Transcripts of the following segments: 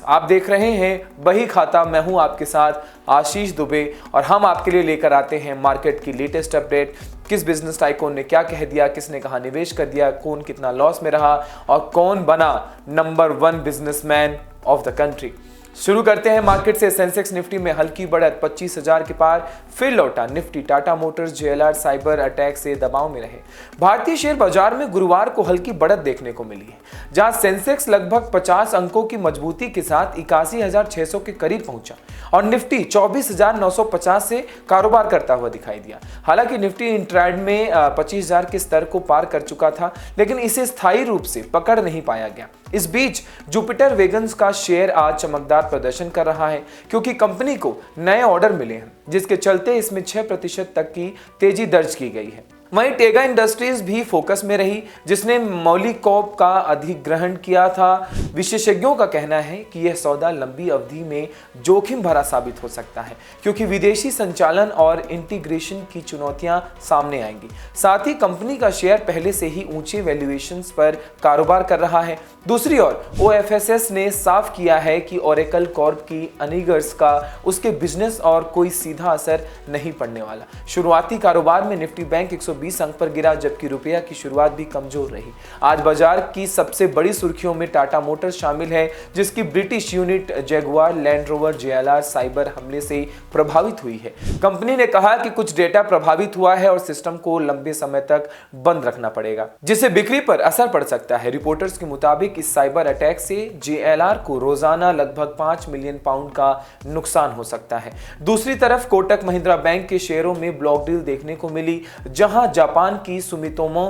आप देख रहे हैं बही खाता। मैं हूं आपके साथ आशीष दुबे और हम आपके लिए लेकर आते हैं मार्केट की लेटेस्ट अपडेट। किस बिजनेस टाइकून ने क्या कह दिया, किसने कहा निवेश कर दिया, कौन कितना लॉस में रहा और कौन बना number 1 businessman of the country. शुरू करते हैं मार्केट से। सेंसेक्स निफ्टी में हल्की बढ़त 25,000 के पार फिर लौटा। Nifty Tata Motors JLR cyber attack से दबाव में रहे। भारतीय शेयर बाजार में गुरुवार को हल्की बढ़त देखने को मिली है, जहां सेंसेक्स लगभग 50 अंकों की मजबूती के साथ 81,600 के करीब पहुंचा और निफ्टी 24,950 से कारोबार करता हुआ दिखाई दिया। हालांकि निफ्टी इंट्राडे में 25,000 के स्तर को पार कर चुका था, लेकिन इसे स्थायी रूप से पकड़ नहीं पाया गया। इस बीच जुपिटर वेगन्स का शेयर आज चमकदार प्रदर्शन कर रहा है, क्योंकि कंपनी को नए ऑर्डर मिले हैं, जिसके चलते इसमें 6% तक की तेजी दर्ज की गई है। वहीं टेगा इंडस्ट्रीज भी फोकस में रही, जिसने मौलिकॉप का अधिग्रहण किया था। विशेषज्ञों का कहना है कि यह सौदा लंबी अवधि में जोखिम भरा साबित हो सकता है, क्योंकि विदेशी संचालन और इंटीग्रेशन की चुनौतियां सामने आएंगी। साथ ही कंपनी का शेयर पहले से ही ऊंचे वैल्यूएशंस पर कारोबार कर रहा है। दूसरी ओर OFSS ने साफ किया है कि ओरेकल कॉर्प की अर्निंग्स का उसके बिजनेस और कोई सीधा असर नहीं पड़ने वाला। शुरुआती कारोबार में निफ्टी बैंक 120 अंक पर गिरा, जबकि रुपया की शुरुआत भी कमजोर रही। आज बाजार की सबसे बड़ी सुर्खियों में टाटा मोटर्स शामिल है, जिसकी British unit Jaguar land rover JLR cyber हमले से प्रभावित हुई है। कंपनी ने कहा कि कुछ डेटा प्रभावित हुआ है और सिस्टम को लंबे समय तक बंद रखना पड़ेगा, जिससे बिक्री पर असर पड़ सकता है। रिपोर्टर्स के मुताबिक इस साइबर अटैक से JLR को रोजाना लगभग 5 मिलियन पाउंड का नुकसान हो सकता है। दूसरी तरफ कोटक महिंद्रा बैंक के शेयरों में ब्लॉक डील देखने को मिली, जहां जापान की सुमितोमो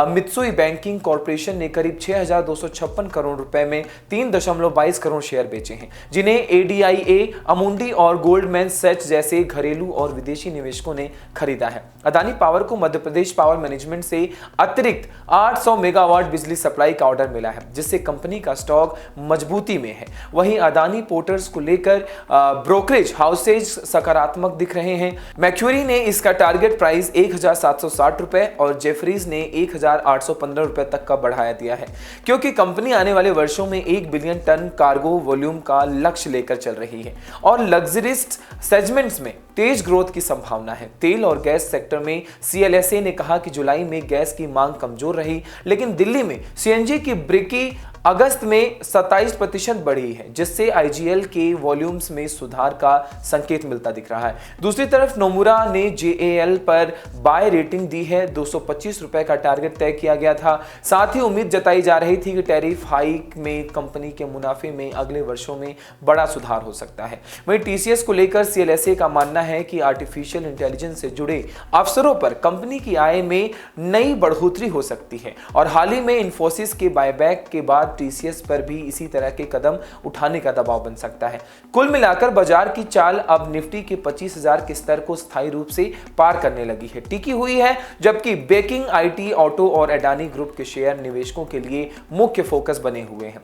मित्सुई बैंकिंग कॉर्पोरेशन ने करीब 6,256 करोड़ रुपए में 3.22 करोड़ शेयर बेचे हैं, जिन्हें ADIA, अमुंडी और गोल्डमैन सैच्स जैसे घरेलू और विदेशी निवेशकों ने खरीदा है। अदानी पावर को मध्य प्रदेश पावर मैनेजमेंट से अतिरिक्त 800 मेगावाट बिजली सप्लाई का ऑर्डर मिला है, जिससे कंपनी का स्टॉक मजबूती में है। वहीं अदानी पोर्ट्स को लेकर ब्रोकरेज हाउसेज सकारात्मक दिख रहे हैं। मैक्यूरी ने इसका टारगेट प्राइस 1,760 रुपए और जेफरीज ने 1,815 रुपए तक का बढ़ाया दिया है, क्योंकि कंपनी आने वाले वर्षों में 1 बिलियन टन कार्गो वॉल्यूम का लक्ष्य लेकर चल रही है और लग्जरिस्ट सेगमेंट्स में तेज ग्रोथ की संभावना है। तेल और गैस सेक्टर में CLSA ने कहा कि जुलाई में गैस की मांग कमजोर रही, लेकिन दिल्ली में CNG की बिक्री अगस्त में 27% बढ़ी है, जिससे IGL के वॉल्यूम्स में सुधार का संकेत मिलता दिख रहा है। दूसरी तरफ नोमुरा ने JAL पर बाय रेटिंग दी है। 225 रुपए का टारगेट तय किया गया था। साथ ही उम्मीद जताई जा रही थी कि टैरिफ हाइक में कंपनी के मुनाफे में अगले वर्षों में बड़ा सुधार हो सकता है। वहीं TCS को लेकर CLSA का मानना है कि आर्टिफिशियल इंटेलिजेंस से जुड़े अवसरों पर कंपनी की आय में नई बढ़ोतरी हो सकती है और हाल ही में इन्फोसिस के बायबैक के बाद TCS पर भी इसी तरह के कदम उठाने का दबाव बन सकता है। कुल मिलाकर बाजार की चाल अब निफ्टी के 25,000 के स्तर को स्थायी रूप से पार करने लगी है, टिकी हुई है, जबकि बेकिंग IT, ऑटो और अडानी ग्रुप के शेयर निवेशकों के लिए मुख्य फोकस बने हुए हैं।